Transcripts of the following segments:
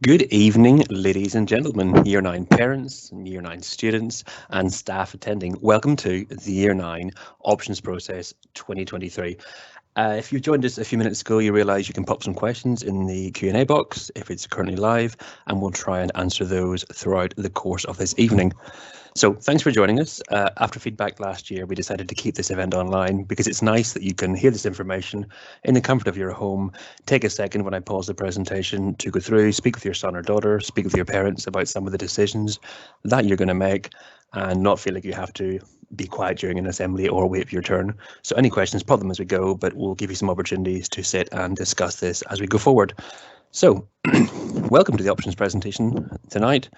Good evening, ladies and gentlemen, Year 9 parents, Year 9 students, and staff attending. Welcome to the Year 9 Options Process 2023. If you joined us a few minutes ago, you realise you can pop some questions in the Q&A box if it's currently live, and we'll try and answer those throughout the course of this evening. So thanks for joining us. After feedback last year, we decided to keep this event online because it's nice that you can hear this information in the comfort of your home. Take a second when I pause the presentation to go through, speak with your son or daughter, speak with your parents about some of the decisions that you're going to make, and not feel like you have to be quiet during an assembly or wait for your turn. So any questions, pop them as we go, but we'll give you some opportunities to sit and discuss this as we go forward. So welcome to the options presentation tonight.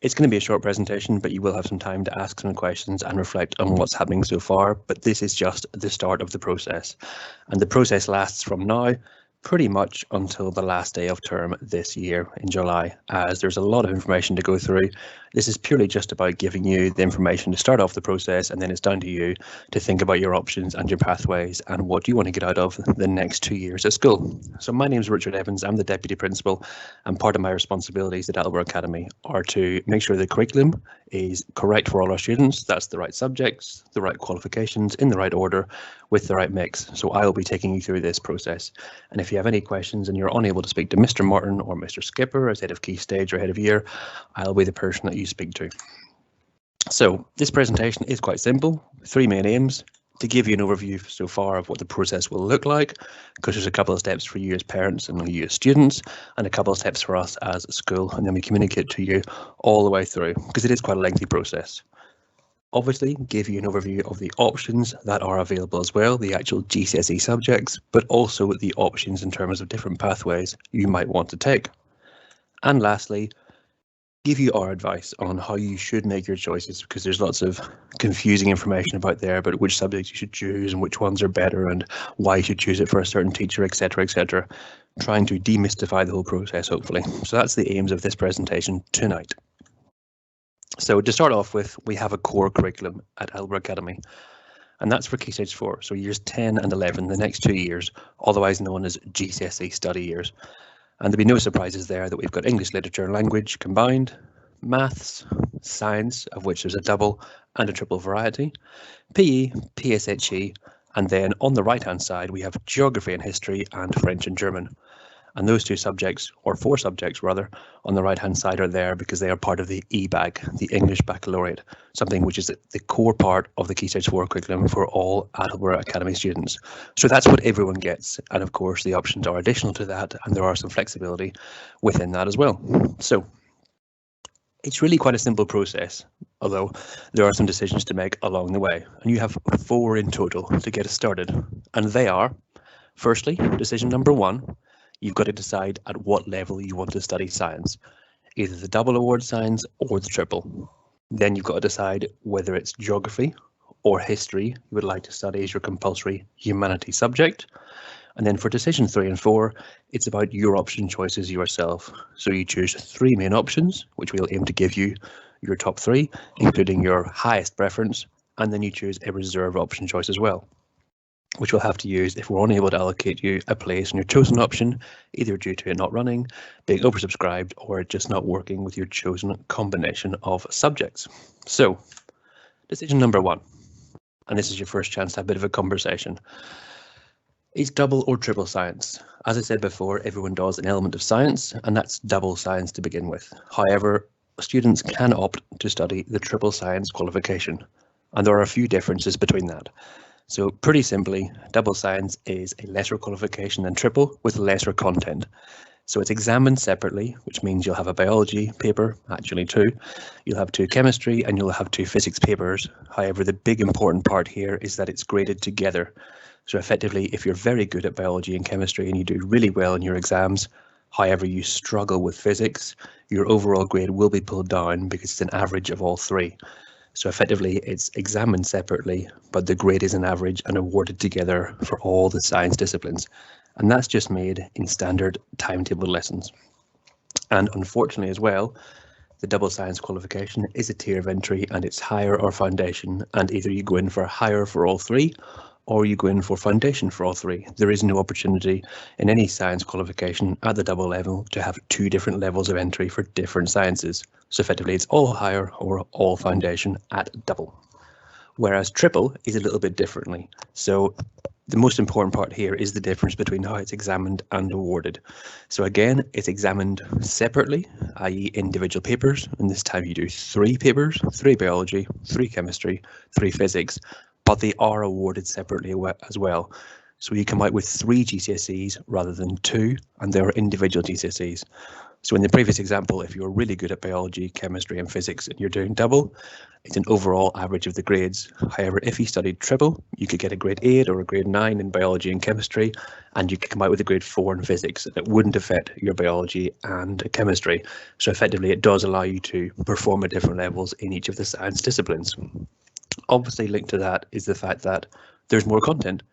It's going to be a short presentation, but you will have some time to ask some questions and reflect on what's happening so far. But this is just the start of the process. And the process lasts from now pretty much until the last day of term this year in July, as there's a lot of information to go through. This is purely just about giving you the information to start off the process, and then it's down to you to think about your options and your pathways and what you want to get out of the next 2 years at school. So my name is Richard Evans. I'm the Deputy Principal, and part of my responsibilities at Attleborough Academy are to make sure the curriculum is correct for all our students. That's the right subjects, the right qualifications, in the right order, with the right mix. So I'll be taking you through this process. And if you have any questions and you're unable to speak to Mr. Martin or Mr. Skipper as head of Key Stage or head of year, I'll be the person that you speak to. So this presentation is quite simple. 3 main aims: to give you an overview so far of what the process will look like, because there's a couple of steps for you as parents and you as students, and a couple of steps for us as a school, and then we communicate to you all the way through, because it is quite a lengthy process. Obviously, give you an overview of the options that are available as well, the actual GCSE subjects, but also the options in terms of different pathways you might want to take. And lastly, give you our advice on how you should make your choices, because there's lots of confusing information about there about which subjects you should choose and which ones are better and why you should choose it for a certain teacher, etc., etc. Trying to demystify the whole process, hopefully. So that's the aims of this presentation tonight. So to start off with, we have a core curriculum at Attleborough Academy, and that's for Key Stage 4, so years 10 and 11, the next 2 years, otherwise known as GCSE study years. And there'll be no surprises there that we've got English, literature and language combined, maths, science, of which there's a double and a triple variety, PE, PSHE, and then on the right-hand side, we have geography and history and French and German. And those 2 subjects, or 4 subjects rather, on the right-hand side are there because they are part of the EBAC, the English Baccalaureate, something which is the core part of the Key Stage 4 curriculum for all Attleborough Academy students. So that's what everyone gets. And of course, the options are additional to that, and there are some flexibility within that as well. So it's really quite a simple process, although there are some decisions to make along the way. And you have 4 in total to get us started. And they are, firstly, decision number 1. You've got to decide at what level you want to study science, either the double award science or the triple. Then you've got to decide whether it's geography or history you would like to study as your compulsory humanities subject. And then for decision 3 and 4, it's about your option choices yourself. So you choose 3 main options, which we'll aim to give you your top 3, including your highest preference, and then you choose a reserve option choice as well, which we'll have to use if we're unable to allocate you a place in your chosen option, either due to it not running, being oversubscribed, or just not working with your chosen combination of subjects. So, decision number 1, and this is your first chance to have a bit of a conversation. Is double or triple science? As I said before, everyone does an element of science, and that's double science to begin with. However, students can opt to study the triple science qualification, and there are a few differences between that. So pretty simply, double science is a lesser qualification than triple with lesser content. So it's examined separately, which means you'll have a biology paper, actually 2. You'll have 2 chemistry and you'll have 2 physics papers. However, the big important part here is that it's graded together. So effectively, if you're very good at biology and chemistry and you do really well in your exams, however you struggle with physics, your overall grade will be pulled down because it's an average of all 3. So effectively, it's examined separately, but the grade is an average and awarded together for all the science disciplines. And that's just made in standard timetable lessons. And unfortunately as well, the double science qualification is a tier of entry and it's higher or foundation, and either you go in for higher for all 3 or you go in for foundation for all three. There is no opportunity in any science qualification at the double level to have two different levels of entry for different sciences. So effectively it's all higher or all foundation at double. Whereas triple is a little bit differently. So the most important part here is the difference between how it's examined and awarded. So again, it's examined separately, i.e. individual papers, and this time you do 3 papers, 3 biology, 3 chemistry, 3 physics, but they are awarded separately as well. So you come out with 3 GCSEs rather than 2, and they are individual GCSEs. So in the previous example, if you're really good at biology, chemistry and physics and you're doing double, it's an overall average of the grades. However, if you studied triple, you could get a grade 8 or a grade 9 in biology and chemistry, and you could come out with a grade 4 in physics, and it wouldn't affect your biology and chemistry. So effectively, it does allow you to perform at different levels in each of the science disciplines. Obviously linked to that is the fact that there's more content,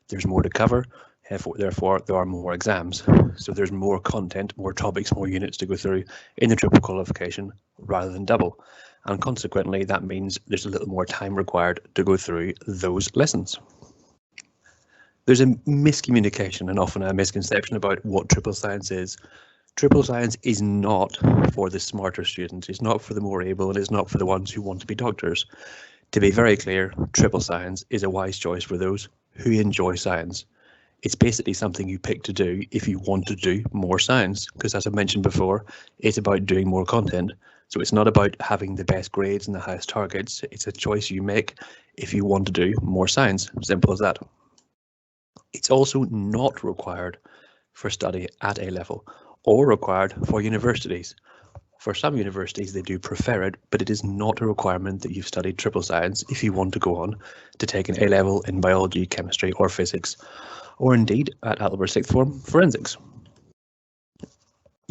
there's more to cover, therefore there are more exams. So there's more content, more topics, more units to go through in the triple qualification rather than double. And consequently, that means there's a little more time required to go through those lessons. There's a miscommunication and often a misconception about what triple science is. Triple science is not for the smarter students, it's not for the more able, and it's not for the ones who want to be doctors. To be very clear, triple science is a wise choice for those who enjoy science. It's basically something you pick to do if you want to do more science, because as I mentioned before, it's about doing more content. So it's not about having the best grades and the highest targets. It's a choice you make if you want to do more science. Simple as that. It's also not required for study at A level or required for universities. For some universities, they do prefer it, but it is not a requirement that you've studied triple science if you want to go on to take an A level in biology, chemistry or physics, or indeed at Attleborough Sixth Form, forensics.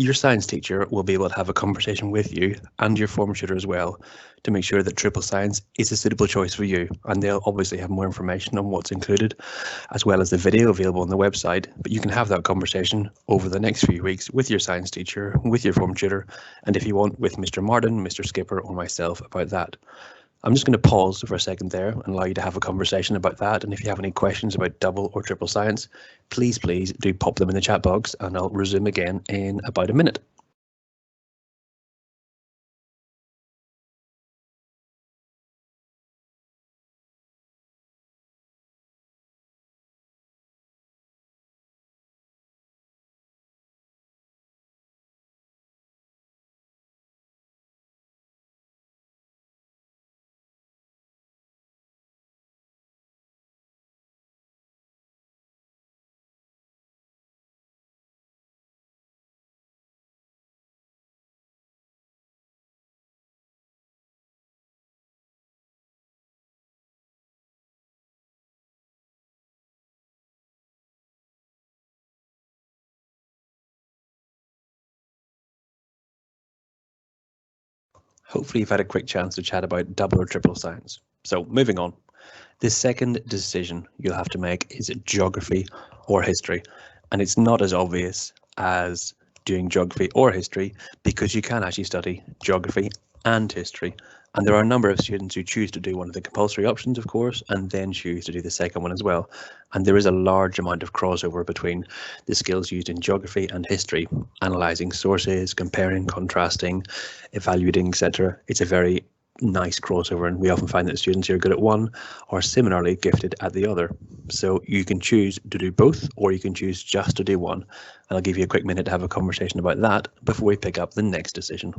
Your science teacher will be able to have a conversation with you and your form tutor as well to make sure that triple science is a suitable choice for you, and they'll obviously have more information on what's included as well as the video available on the website, but you can have that conversation over the next few weeks with your science teacher, with your form tutor, and if you want with Mr. Martin, Mr. Skipper or myself about that. I'm just going to pause for a second there and allow you to have a conversation about that, and if you have any questions about double or triple science, please do pop them in the chat box and I'll resume again in about a minute. Hopefully you've had a quick chance to chat about double or triple science. So moving on, the second decision you'll have to make is geography or history, and it's not as obvious as doing geography or history because you can actually study geography and history, and there are a number of students who choose to do one of the compulsory options, of course, and then choose to do the second one as well. And there is a large amount of crossover between the skills used in geography and history, analysing sources, comparing, contrasting, evaluating, etc. It's a very nice crossover, and we often find that students who are good at one are similarly gifted at the other. So you can choose to do both, or you can choose just to do one. And I'll give you a quick minute to have a conversation about that before we pick up the next decision.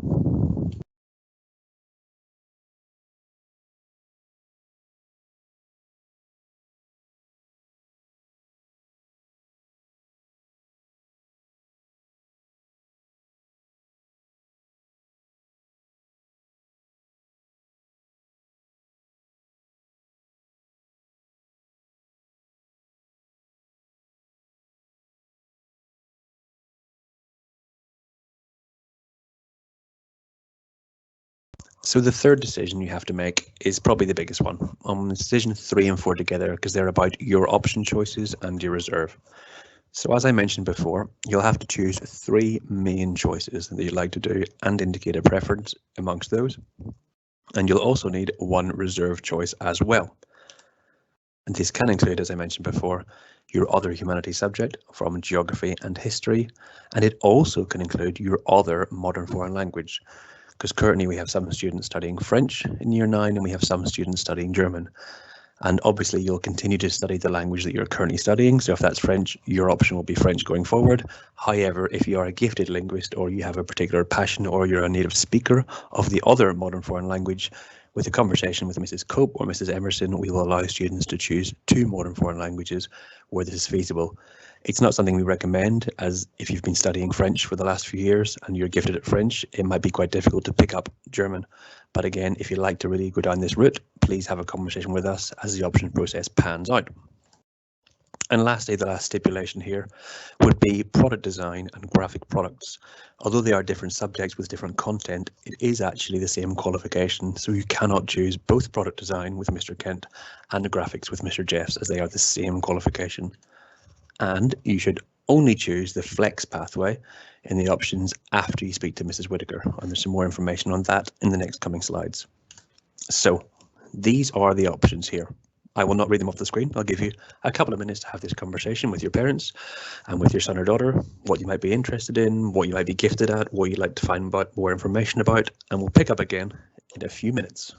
So the third decision you have to make is probably the biggest one. Decision 3 and 4 together, because they're about your option choices and your reserve. So as I mentioned before, you'll have to choose 3 main choices that you'd like to do and indicate a preference amongst those. And you'll also need 1 reserve choice as well. And this can include, as I mentioned before, your other humanities subject from geography and history, and it also can include your other modern foreign language, because currently we have some students studying French in year 9 and we have some students studying German. And obviously you'll continue to study the language that you're currently studying. So if that's French, your option will be French going forward. However, if you are a gifted linguist or you have a particular passion or you're a native speaker of the other modern foreign language, with a conversation with Mrs. Cope or Mrs. Emerson, we will allow students to choose 2 modern foreign languages where this is feasible. It's not something we recommend, as if you've been studying French for the last few years and you're gifted at French, it might be quite difficult to pick up German. But again, if you'd like to really go down this route, please have a conversation with us as the option process pans out. And lastly, the last stipulation here would be product design and graphic products. Although they are different subjects with different content, it is actually the same qualification, so you cannot choose both product design with Mr. Kent and the graphics with Mr. Jeffs, as they are the same qualification. And you should only choose the flex pathway in the options after you speak to Mrs. Whitaker, and there's some more information on that in the next coming slides. So these are the options here. I will not read them off the screen. I'll give you a couple of minutes to have this conversation with your parents and with your son or daughter, what you might be interested in, what you might be gifted at, what you'd like to find out more information about, and we'll pick up again in a few minutes.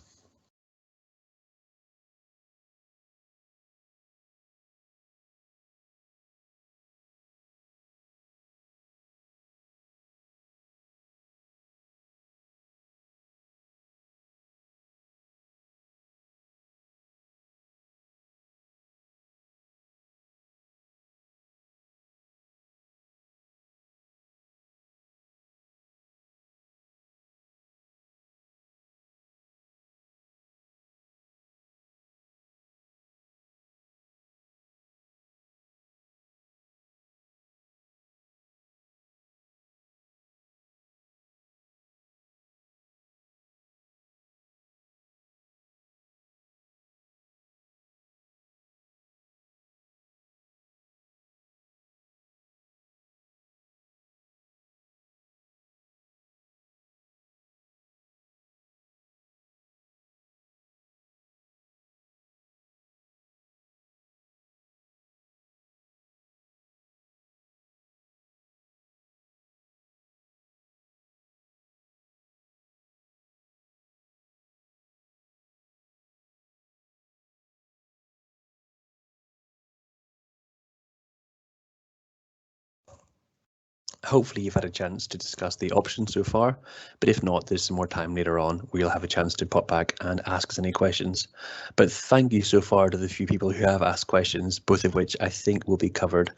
Hopefully you've had a chance to discuss the options so far, but if not, there's some more time later on where you'll have a chance to pop back and ask us any questions. But thank you so far to the few people who have asked questions, both of which I think will be covered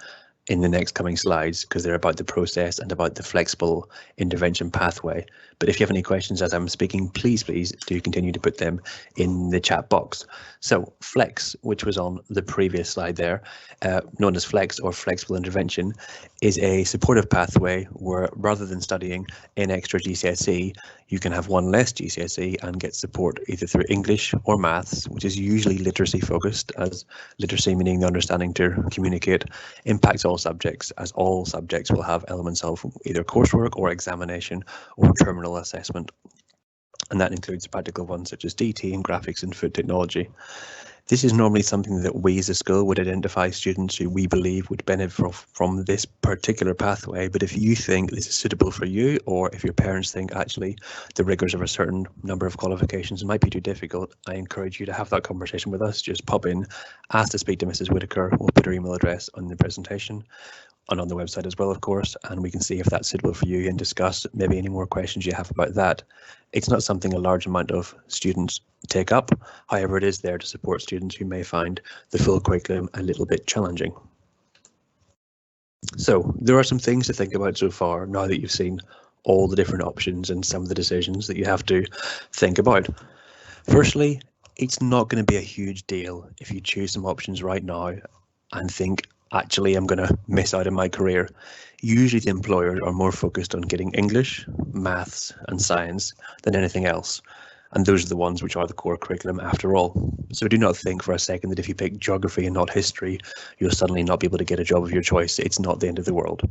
in the next coming slides, because they're about the process and about the flexible intervention pathway. But if you have any questions as I'm speaking, please do continue to put them in the chat box. So Flex, which was on the previous slide there, known as Flex or flexible intervention, is a supportive pathway where rather than studying in extra GCSE, you can have one less GCSE and get support either through English or maths, which is usually literacy focused, as literacy meaning the understanding to communicate impacts all subjects, as all subjects will have elements of either coursework or examination or terminal assessment. And that includes practical ones such as DT and graphics and food technology. This is normally something that we as a school would identify students who we believe would benefit from this particular pathway. But if you think this is suitable for you, or if your parents think actually the rigors of a certain number of qualifications might be too difficult, I encourage you to have that conversation with us. Just pop in, ask to speak to Mrs. Whitaker. We'll put her email address on the presentation and on the website as well, of course, and we can see if that's suitable for you and discuss maybe any more questions you have about that. It's not something a large amount of students take up. However, it is there to support students who may find the full curriculum a little bit challenging. So there are some things to think about so far now that you've seen all the different options and some of the decisions that you have to think about. Firstly, it's not going to be a huge deal if you choose some options right now and think, actually, I'm going to miss out on my career. Usually the employers are more focused on getting English, maths and science than anything else. And those are the ones which are the core curriculum after all. So do not think for a second that if you pick geography and not history, you'll suddenly not be able to get a job of your choice. It's not the end of the world.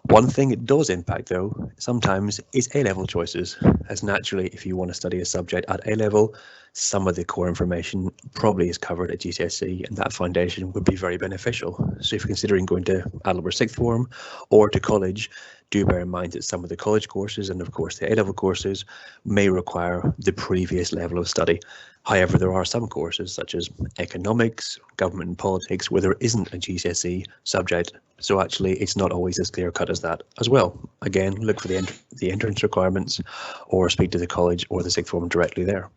One thing it does impact, though, sometimes is A-level choices, as naturally, if you want to study a subject at A-level, some of the core information probably is covered at GCSE, and that foundation would be very beneficial. So if you're considering going to adult or sixth form or to college, do bear in mind that some of the college courses and of course the A-level courses may require the previous level of study. However, there are some courses such as economics, government and politics where there isn't a GCSE subject. So actually it's not always as clear cut as that as well. Again, look for the entrance requirements or speak to the college or the sixth form directly there.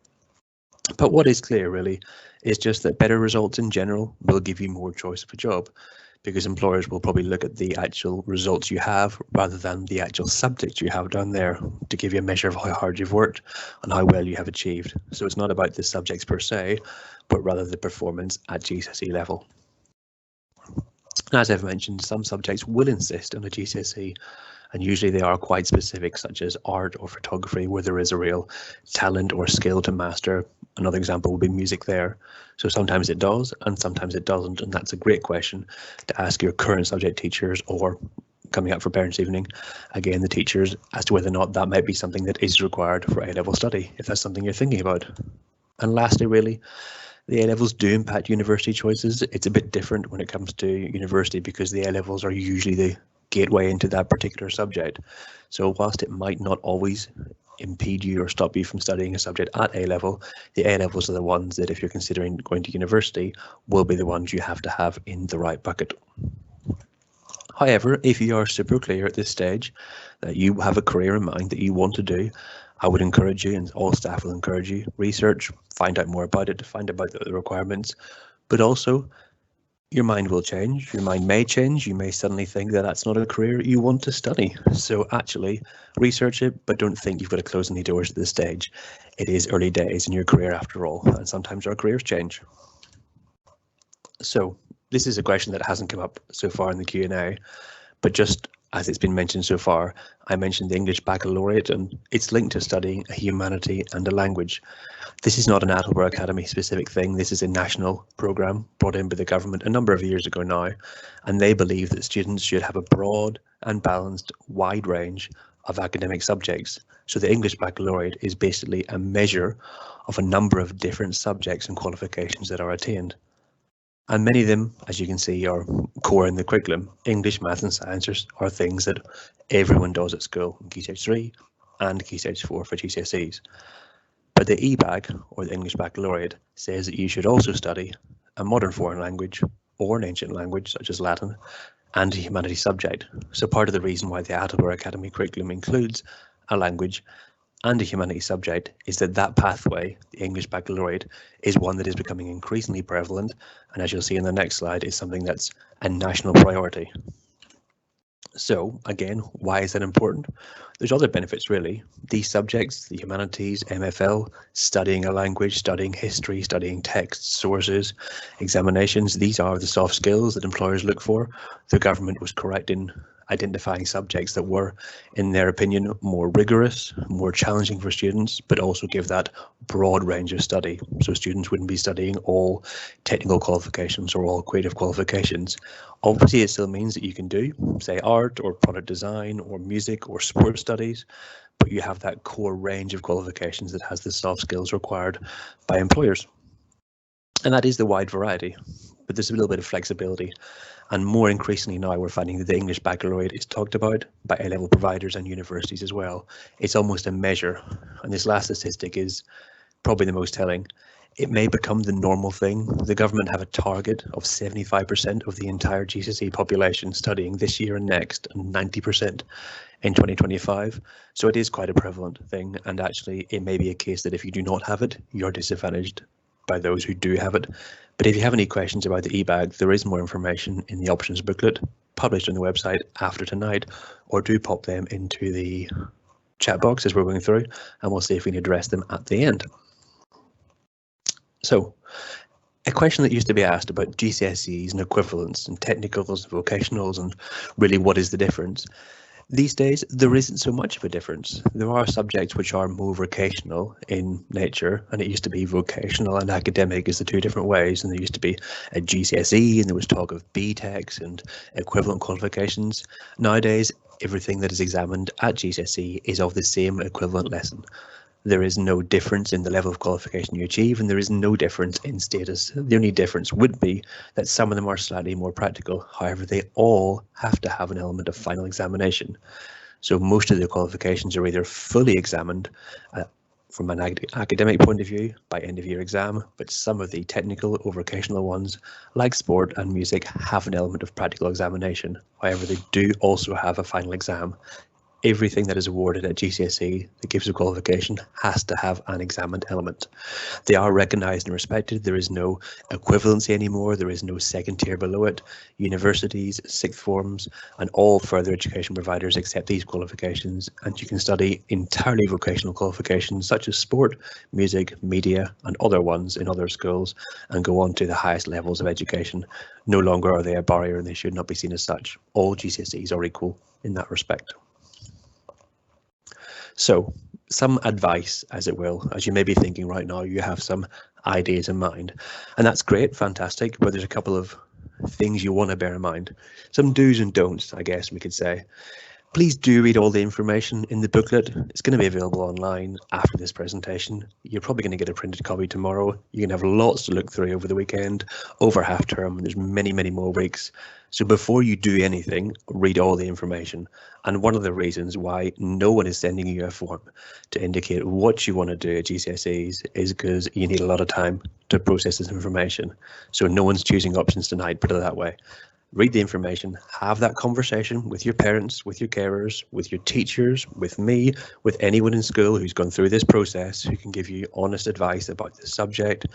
But what is clear really is just that better results in general will give you more choice of a job, because employers will probably look at the actual results you have rather than the actual subject you have down there to give you a measure of how hard you've worked and how well you have achieved. So it's not about the subjects per se, but rather the performance at GCSE level. As I've mentioned, some subjects will insist on a GCSE, and usually they are quite specific, such as art or photography, where there is a real talent or skill to master. Another example would be music there. So sometimes it does and sometimes it doesn't, and that's a great question to ask your current subject teachers or coming up for parents' evening, again, the teachers, as to whether or not that might be something that is required for A-level study, if that's something you're thinking about. And lastly, really, the A-levels do impact university choices. It's a bit different when it comes to university because the A-levels are usually the gateway into that particular subject. So whilst it might not always impede you or stop you from studying a subject at A-level, the A-levels are the ones that if you're considering going to university will be the ones you have to have in the right bucket. However, if you are super clear at this stage that you have a career in mind that you want to do, I would encourage you, and all staff will encourage you, research, find out more about it, find out about the requirements, but also your mind will change, your mind may change, you may suddenly think that that's not a career you want to study. So actually research it, but don't think you've got to close any doors at this stage. It is early days in your career after all, and sometimes our careers change. So this is a question that hasn't come up so far in the Q&A, but just as it's been mentioned so far, I mentioned the English Baccalaureate, and it's linked to studying a humanity and a language. This is not an Attleborough Academy specific thing. This is a national programme brought in by the government a number of years ago now, and they believe that students should have a broad and balanced wide range of academic subjects. So the English Baccalaureate is basically a measure of a number of different subjects and qualifications that are attained. And many of them, as you can see, are core in the curriculum. English, maths and science are things that everyone does at school in Key Stage 3 and Key Stage 4 for GCSEs. But the EBAC, or the English Baccalaureate, says that you should also study a modern foreign language or an ancient language such as Latin and a humanities subject. So part of the reason why the Attleborough Academy curriculum includes a language and a humanities subject is that that pathway, the English Baccalaureate, is one that is becoming increasingly prevalent, and as you'll see in the next slide, is something that's a national priority. So again, why is that important? There's other benefits really. These subjects, the humanities, MFL, studying a language, studying history, studying texts, sources, examinations, these are the soft skills that employers look for. The government was correct in identifying subjects that were, in their opinion, more rigorous, more challenging for students, but also give that broad range of study. So students wouldn't be studying all technical qualifications or all creative qualifications. Obviously, it still means that you can do, say, art or product design or music or sports studies, but you have that core range of qualifications that has the soft skills required by employers. And that is the wide variety, but there's a little bit of flexibility. And more increasingly now, we're finding that the English Baccalaureate is talked about by A-level providers and universities as well. It's almost a measure, and this last statistic is probably the most telling. It may become the normal thing. The government have a target of 75% of the entire GCSE population studying this year and next, and 90% in 2025. So it is quite a prevalent thing, and actually it may be a case that if you do not have it, you're disadvantaged by those who do have it. But if you have any questions about the eBag, there is more information in the options booklet published on the website after tonight, or do pop them into the chat box as we're going through, and we'll see if we can address them at the end. So, a question that used to be asked about GCSEs and equivalents and technicals and vocationals and really what is the difference? These days, there isn't so much of a difference. There are subjects which are more vocational in nature, and it used to be vocational and academic as the two different ways, and there used to be a GCSE, and there was talk of BTECs and equivalent qualifications. Nowadays, Everything that is examined at GCSE is of the same equivalent lesson. There is no difference in the level of qualification you achieve, and there is no difference in status. The only difference would be that some of them are slightly more practical. However, they all have to have an element of final examination. So most of the qualifications are either fully examined from an academic point of view by end of year exam, but some of the technical or vocational ones, like sport and music, have an element of practical examination. However, they do also have a final exam. Everything that is awarded at GCSE that gives a qualification has to have an examined element. They are recognised and respected. There is no equivalency anymore. There is no second tier below it. Universities, sixth forms, and all further education providers accept these qualifications, and you can study entirely vocational qualifications such as sport, music, media, and other ones in other schools and go on to the highest levels of education. No longer are they a barrier, and they should not be seen as such. All GCSEs are equal in that respect. So, some advice, as it will, as you may be thinking right now, you have some ideas in mind, and that's great, fantastic, but there's a couple of things you want to bear in mind. Some do's and don'ts, I guess we could say. Please do read all the information in the booklet. It's going to be available online after this presentation. You're probably going to get a printed copy tomorrow. You can have lots to look through over the weekend, over half term, and there's many, many more weeks. So before you do anything, read all the information. And one of the reasons why no one is sending you a form to indicate what you want to do at GCSEs is because you need a lot of time to process this information. So no one's choosing options tonight, put it that way. Read the information, have that conversation with your parents, with your carers, with your teachers, with me, with anyone in school who's gone through this process, who can give you honest advice about the subject,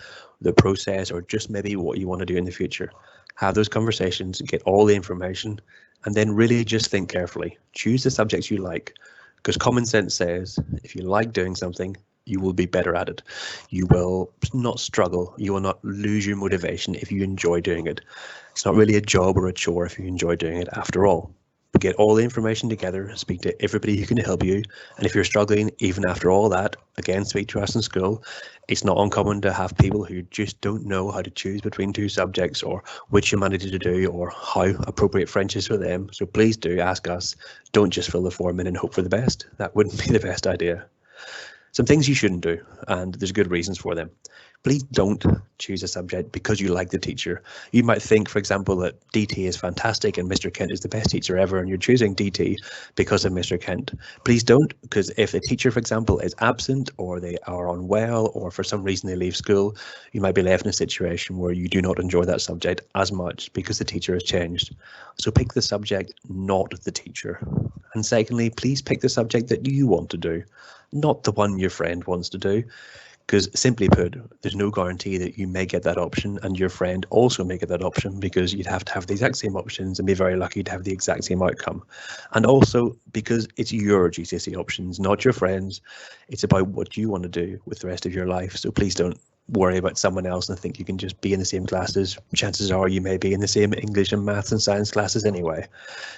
the process, or just maybe what you want to do in the future. Have those conversations, get all the information, and then really just think carefully. Choose the subjects you like, because common sense says if you like doing something, you will be better at it. You will not struggle. You will not lose your motivation if you enjoy doing it. It's not really a job or a chore if you enjoy doing it after all. Get all the information together, speak to everybody who can help you, and if you're struggling even after all that, again, speak to us in school. It's not uncommon to have people who just don't know how to choose between two subjects or which humanity to do or how appropriate French is for them. So please do ask us. Don't just fill the form in and hope for the best. That wouldn't be the best idea. Some things you shouldn't do, and there's good reasons for them. Please don't choose a subject because you like the teacher. You might think, for example, that DT is fantastic and Mr. Kent is the best teacher ever, and you're choosing DT because of Mr. Kent. Please don't, because if the teacher, for example, is absent or they are unwell or for some reason they leave school, you might be left in a situation where you do not enjoy that subject as much because the teacher has changed. So pick the subject, not the teacher. And secondly, please pick the subject that you want to do, not the one your friend wants to do, because simply put, there's no guarantee that you may get that option and your friend also may get that option, because you'd have to have the exact same options and be very lucky to have the exact same outcome. And also because it's your GCSE options, not your friends. It's about what you want to do with the rest of your life. So please don't worry about someone else and think you can just be in the same classes. Chances are you may be in the same English and maths and science classes anyway.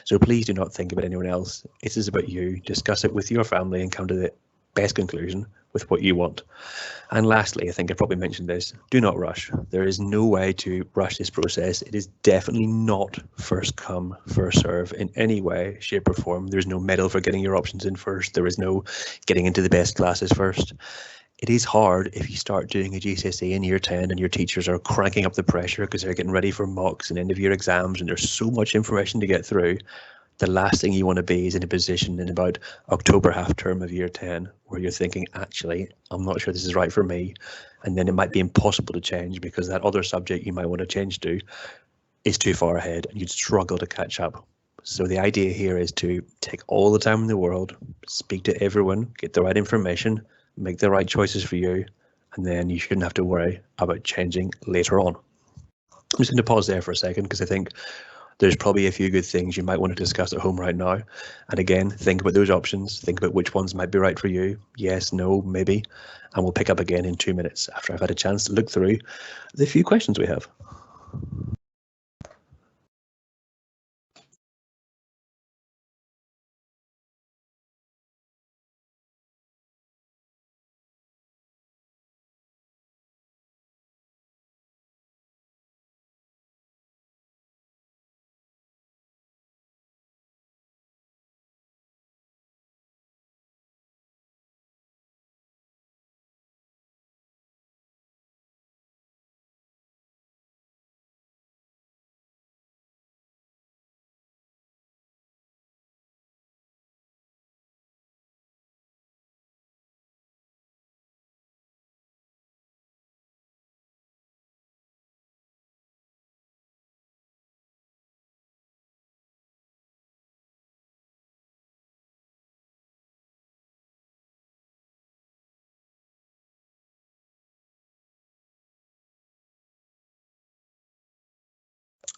So please do not think about anyone else. It is about you. Discuss it with your family and come to the best conclusion with what you want. And lastly, I think I probably mentioned this, do not rush. There is no way to rush this process. It is definitely not first come, first serve in any way, shape or form. There's no medal for getting your options in first. There is no getting into the best classes first. It is hard if you start doing a GCSE in year 10 and your teachers are cranking up the pressure because they're getting ready for mocks and end of year exams and there's so much information to get through. The last thing you want to be is in a position in about October half term of year 10 where you're thinking, actually, I'm not sure this is right for me. And then it might be impossible to change because that other subject you might want to change to is too far ahead and you'd struggle to catch up. So the idea here is to take all the time in the world, speak to everyone, get the right information, make the right choices for you, and then you shouldn't have to worry about changing later on. I'm just going to pause there for a second because I think there's probably a few good things you might want to discuss at home right now. And again, think about those options, think about which ones might be right for you. Yes, no, maybe. And we'll pick up again in 2 minutes after I've had a chance to look through the few questions we have.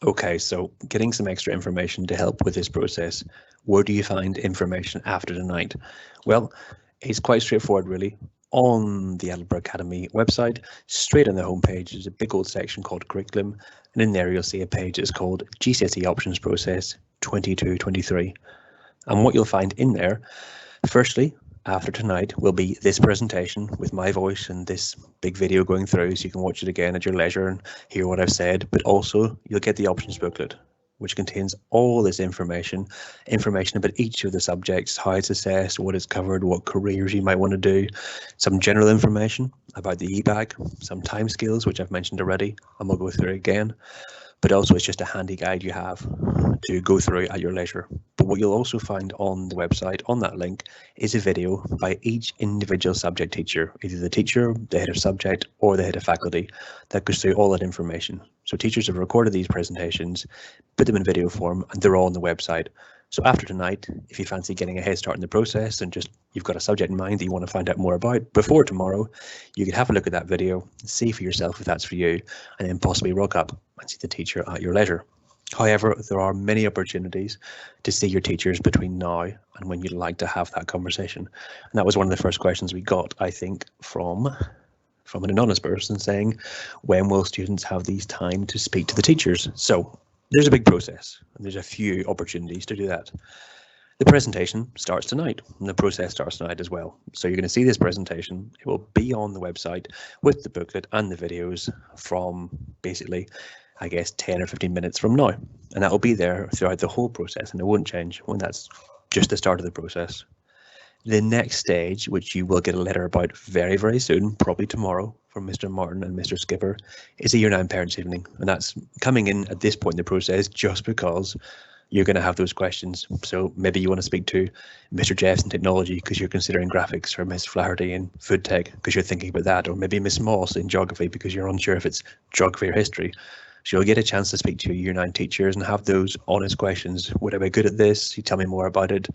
Okay, so getting some extra information to help with this process. Where do you find information after tonight? Well, it's quite straightforward, really. On the Edinburgh Academy website, straight on the homepage, there's a big old section called Curriculum, and in there you'll see a page that's called GCSE Options Process 22-23. And what you'll find in there, firstly, after tonight will be this presentation with my voice and this big video going through, so you can watch it again at your leisure and hear what I've said, but also you'll get the options booklet, which contains all this information about each of the subjects, how it's assessed, what it's covered, what careers you might want to do, some general information about the EBAG, some timescales, which I've mentioned already, and we'll go through again, but also it's just a handy guide you have to go through at your leisure. But what you'll also find on the website, on that link, is a video by each individual subject teacher, either the teacher, the head of subject, or the head of faculty, that goes through all that information. So teachers have recorded these presentations, put them in video form, and they're all on the website. So after tonight, if you fancy getting a head start in the process and just you've got a subject in mind that you want to find out more about before tomorrow, you can have a look at that video, see for yourself if that's for you, and then possibly rock up and see the teacher at your leisure. However, there are many opportunities to see your teachers between now and when you'd like to have that conversation. And that was one of the first questions we got, I think, from an anonymous person saying, when will students have these time to speak to the teachers? So there's a big process and there's a few opportunities to do that. The presentation starts tonight and the process starts tonight as well. So you're going to see this presentation. It will be on the website with the booklet and the videos from basically, I guess, 10 or 15 minutes from now. And that will be there throughout the whole process and it won't change when that's just the start of the process. The next stage, which you will get a letter about very, very soon, probably tomorrow, from Mr. Martin and Mr. Skipper, is a Year 9 Parents' Evening. And that's coming in at this point in the process just because you're going to have those questions. So maybe you want to speak to Mr. Jeffs in technology because you're considering graphics, or Miss Flaherty in food tech because you're thinking about that, or maybe Miss Moss in geography because you're unsure if it's geography or history. So you'll get a chance to speak to your Year 9 teachers and have those honest questions. Would I be good at this? You tell me more about it.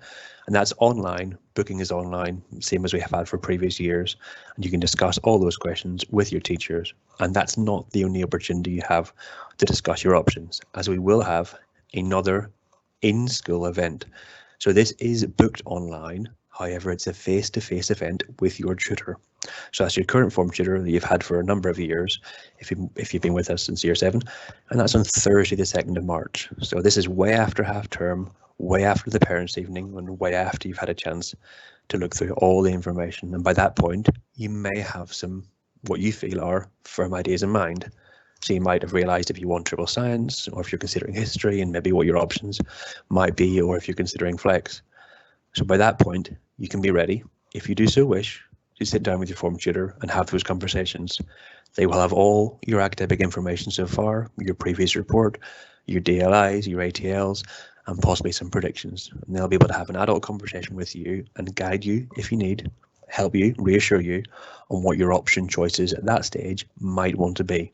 And that's online. Booking is online, same as we have had for previous years. And you can discuss all those questions with your teachers. And that's not the only opportunity you have to discuss your options, as we will have another in-school event. So this is booked online. However, it's a face-to-face event with your tutor. So that's your current form tutor that you've had for a number of years, if you've been with us since year 7, and that's on Thursday the 2nd of March. So this is way after half term, way after the parents' evening, and way after you've had a chance to look through all the information. And by that point, you may have some what you feel are firm ideas in mind. So you might have realised if you want triple science, or if you're considering history, and maybe what your options might be, or if you're considering flex. So by that point, you can be ready, if you do so wish, to sit down with your form tutor and have those conversations. They will have all your academic information so far, your previous report, your DLIs, your ATLs, and possibly some predictions. And they'll be able to have an adult conversation with you and guide you if you need, help you, reassure you on what your option choices at that stage might want to be.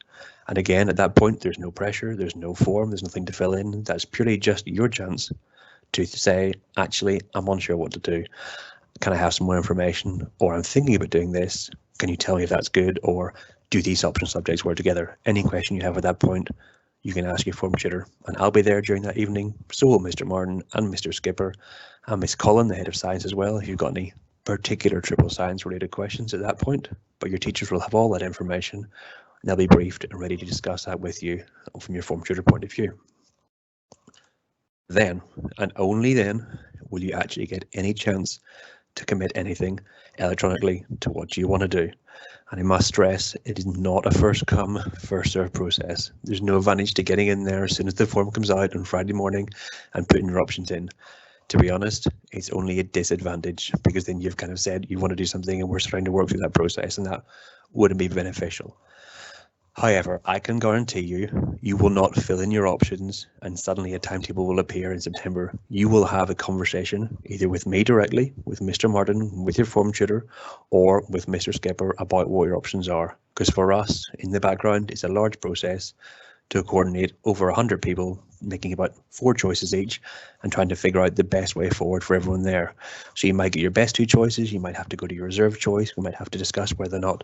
And again, at that point, there's no pressure, there's no form, there's nothing to fill in. That's purely just your chance to say, actually, I'm unsure what to do. Can I have some more information? Or I'm thinking about doing this. Can you tell me if that's good? Or do these option subjects work together? Any question you have at that point, you can ask your form tutor, and I'll be there during that evening. So will Mr. Martin and Mr. Skipper and Miss Cullen, the head of science as well, if you've got any particular triple science related questions at that point. But your teachers will have all that information and they'll be briefed and ready to discuss that with you from your form tutor point of view. Then, and only then, will you actually get any chance to commit anything electronically to what you want to do. And I must stress, it is not a first come, first serve process. There's no advantage to getting in there as soon as the form comes out on Friday morning and putting your options in. To be honest, it's only a disadvantage, because then you've kind of said you want to do something and we're trying to work through that process, and that wouldn't be beneficial. However, I can guarantee you, you will not fill in your options and suddenly a timetable will appear in September. You will have a conversation either with me directly, with Mr. Martin, with your form tutor, or with Mr. Skipper about what your options are. Because for us, in the background, it's a large process to coordinate over 100 people, making about 4 choices each and trying to figure out the best way forward for everyone there. So you might get your best 2 choices, you might have to go to your reserve choice, we might have to discuss whether or not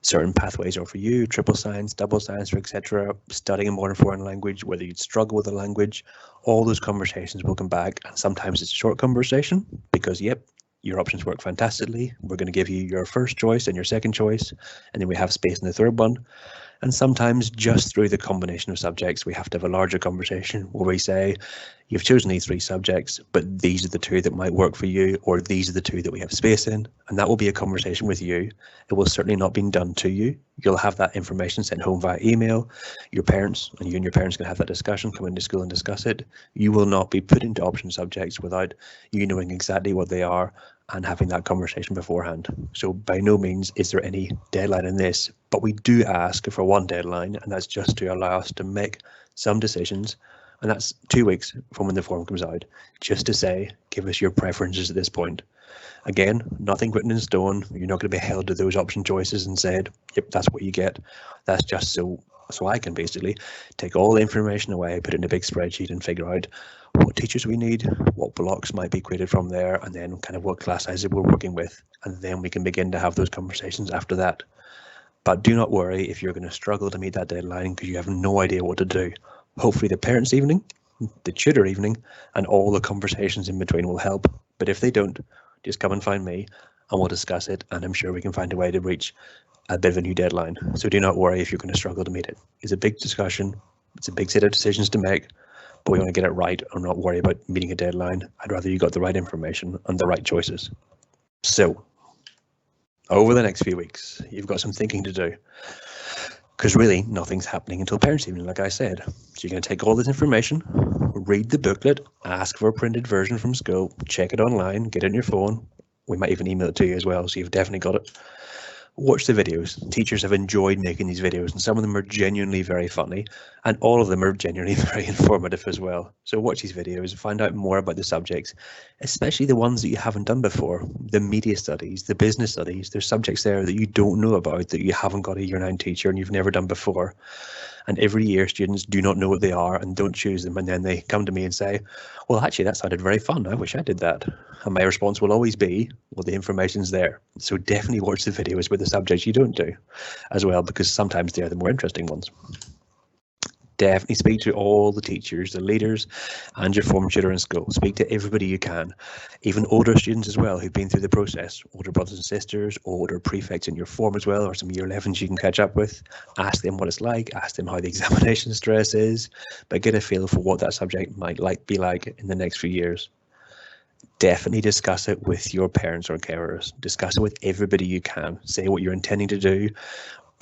certain pathways are for you, triple science, double science, etc., studying a modern foreign language, whether you'd struggle with a language. All those conversations will come back, and sometimes it's a short conversation because, yep, your options work fantastically. We're going to give you your first choice and your second choice, and then we have space in the third one. And sometimes just through the combination of subjects, we have to have a larger conversation where we say, you've chosen these 3 subjects, but these are the 2 that might work for you, or these are the 2 that we have space in. And that will be a conversation with you. It will certainly not be done to you. You'll have that information sent home via email. Your parents and your parents can have that discussion, come into school and discuss it. You will not be put into option subjects without you knowing exactly what they are and having that conversation beforehand. So by no means is there any deadline in this, but we do ask for one deadline, and that's just to allow us to make some decisions, and that's 2 weeks from when the form comes out, just to say, give us your preferences at this point. Again, nothing written in stone. You're not going to be held to those option choices and said, yep, that's what you get. That's just so I can basically take all the information away, put it in a big spreadsheet and figure out what teachers we need, what blocks might be created from there, and then kind of what class sizes we're working with. And then we can begin to have those conversations after that. But do not worry if you're going to struggle to meet that deadline because you have no idea what to do. Hopefully the parents' evening, the tutor evening, and all the conversations in between will help. But if they don't, just come and find me and we'll discuss it, and I'm sure we can find a way to reach a bit of a new deadline. So do not worry if you're going to struggle to meet it. It's a big discussion. It's a big set of decisions to make, but we want to get it right and not worry about meeting a deadline. I'd rather you got the right information and the right choices. So over the next few weeks, you've got some thinking to do, because really nothing's happening until parents' evening, like I said. So you're going to take all this information, read the booklet, ask for a printed version from school, check it online, get it on your phone. We might even email it to you as well, so you've definitely got it. Watch the videos. Teachers have enjoyed making these videos, and some of them are genuinely very funny, and all of them are genuinely very informative as well. So watch these videos, find out more about the subjects, especially the ones that you haven't done before. The media studies, the business studies, there's subjects there that you don't know about, that you haven't got a Year 9 teacher and you've never done before. And every year students do not know what they are and don't choose them, and then they come to me and say, well, actually that sounded very fun, I wish I did that. And my response will always be, well, the information's there. So definitely watch the videos with the subjects you don't do as well, because sometimes they're the more interesting ones. Definitely speak to all the teachers, the leaders, and your form tutor in school. Speak to everybody you can, even older students as well who've been through the process, older brothers and sisters, older prefects in your form as well, or some Year 11s you can catch up with. Ask them what it's like, ask them how the examination stress is, but get a feel for what that subject might be like in the next few years. Definitely discuss it with your parents or carers. Discuss it with everybody you can. Say what you're intending to do,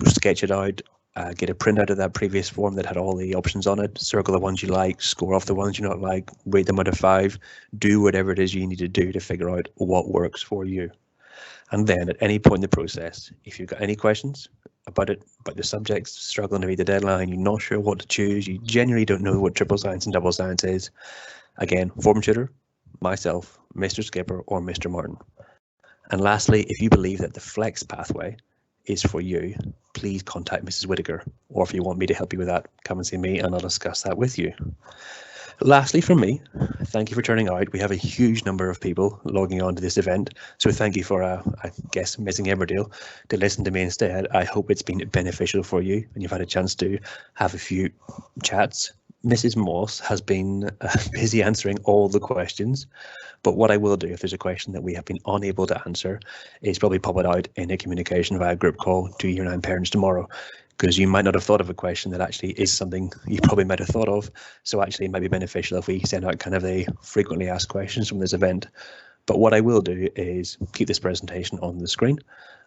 sketch it out. Get a print out of that previous form that had all the options on it, circle the ones you like, score off the ones you not like, rate them out of 5, do whatever it is you need to do to figure out what works for you. And then at any point in the process, if you've got any questions about it, about the subjects, struggling to meet the deadline, you're not sure what to choose, you genuinely don't know what triple science and double science is, again, form tutor, myself, Mr. Skipper or Mr. Martin. And lastly, if you believe that the flex pathway is for you, please contact Mrs. Whittaker, or if you want me to help you with that, come and see me and I'll discuss that with you. Lastly, from me, thank you for turning out. We have a huge number of people logging on to this event, so thank you for, I guess, missing Emmerdale to listen to me instead. I hope it's been beneficial for you and you've had a chance to have a few chats. Mrs. Moss has been busy answering all the questions, but what I will do if there's a question that we have been unable to answer is probably pop it out in a communication via group call to Year 9 parents tomorrow, because you might not have thought of a question that actually is something you probably might have thought of. So actually it might be beneficial if we send out kind of the frequently asked questions from this event. But what I will do is keep this presentation on the screen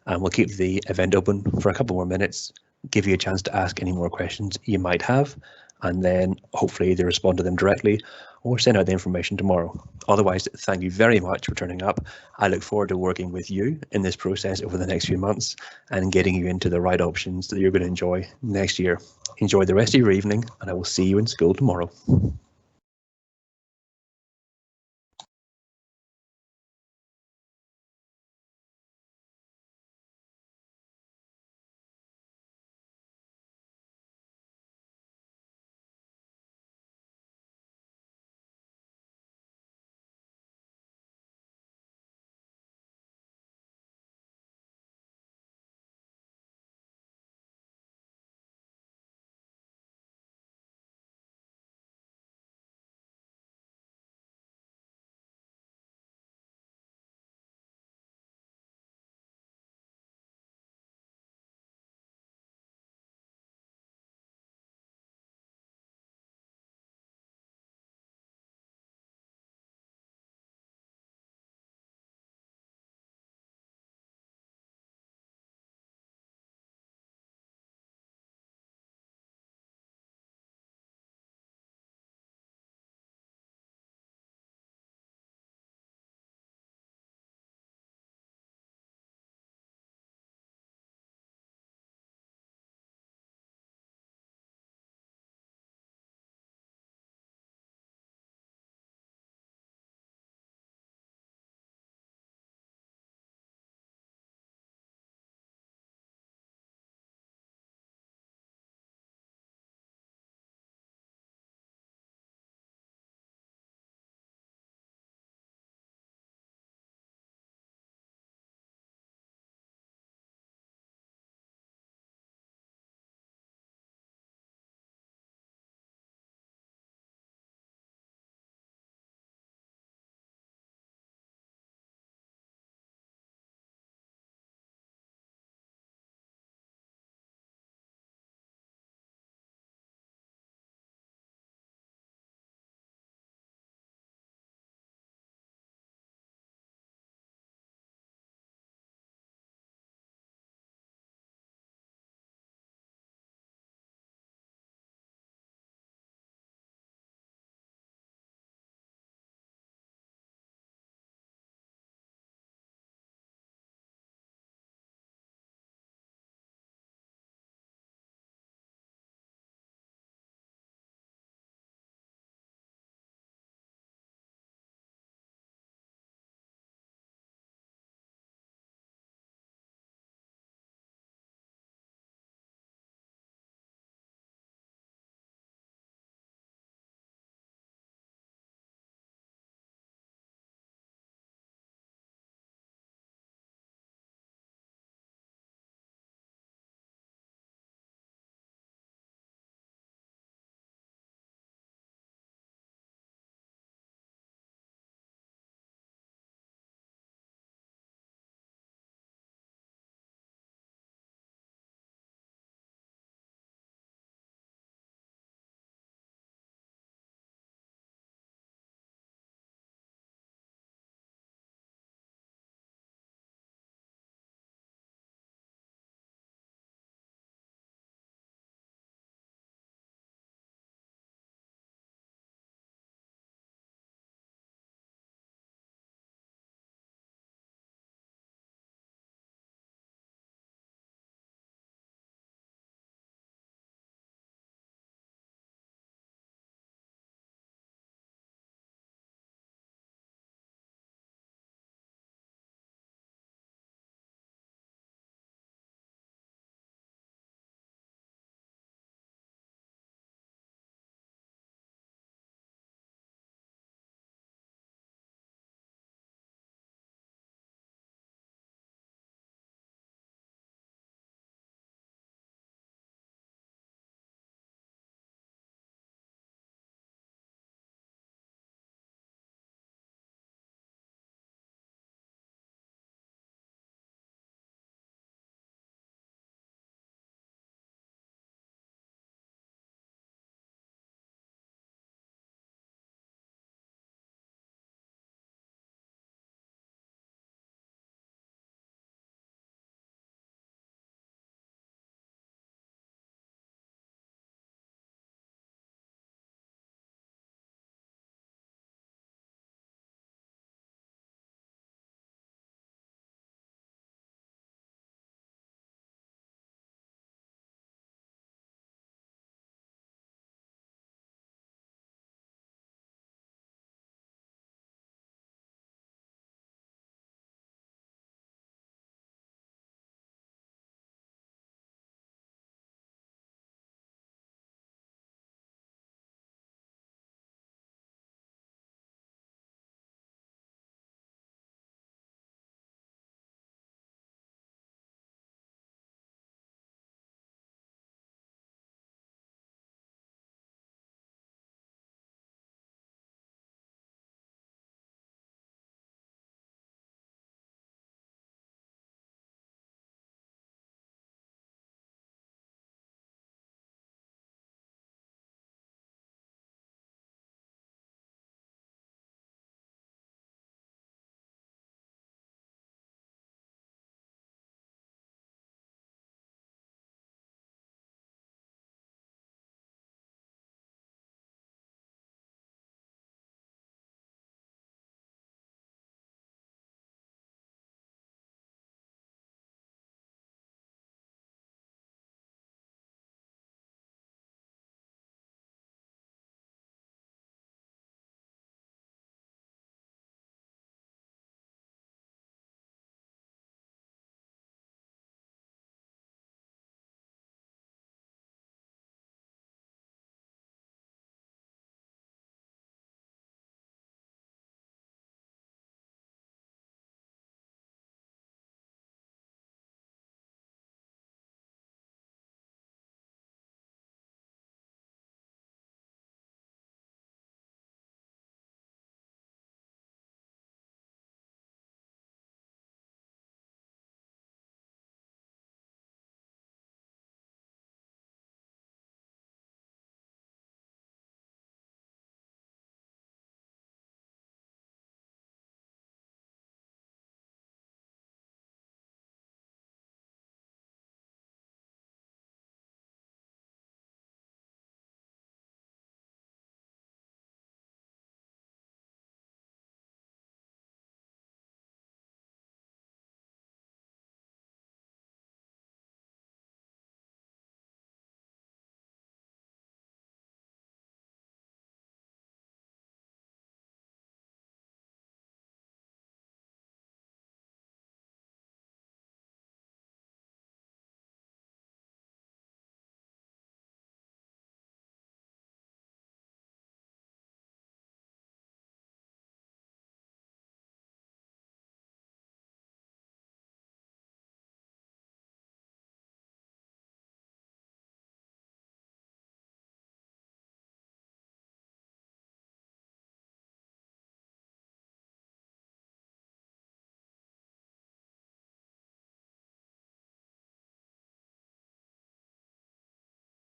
and we'll keep the event open for a couple more minutes, give you a chance to ask any more questions you might have, and then hopefully they respond to them directly or send out the information tomorrow. Otherwise, thank you very much for turning up. I look forward to working with you in this process over the next few months and getting you into the right options that you're going to enjoy next year. Enjoy the rest of your evening and I will see you in school tomorrow.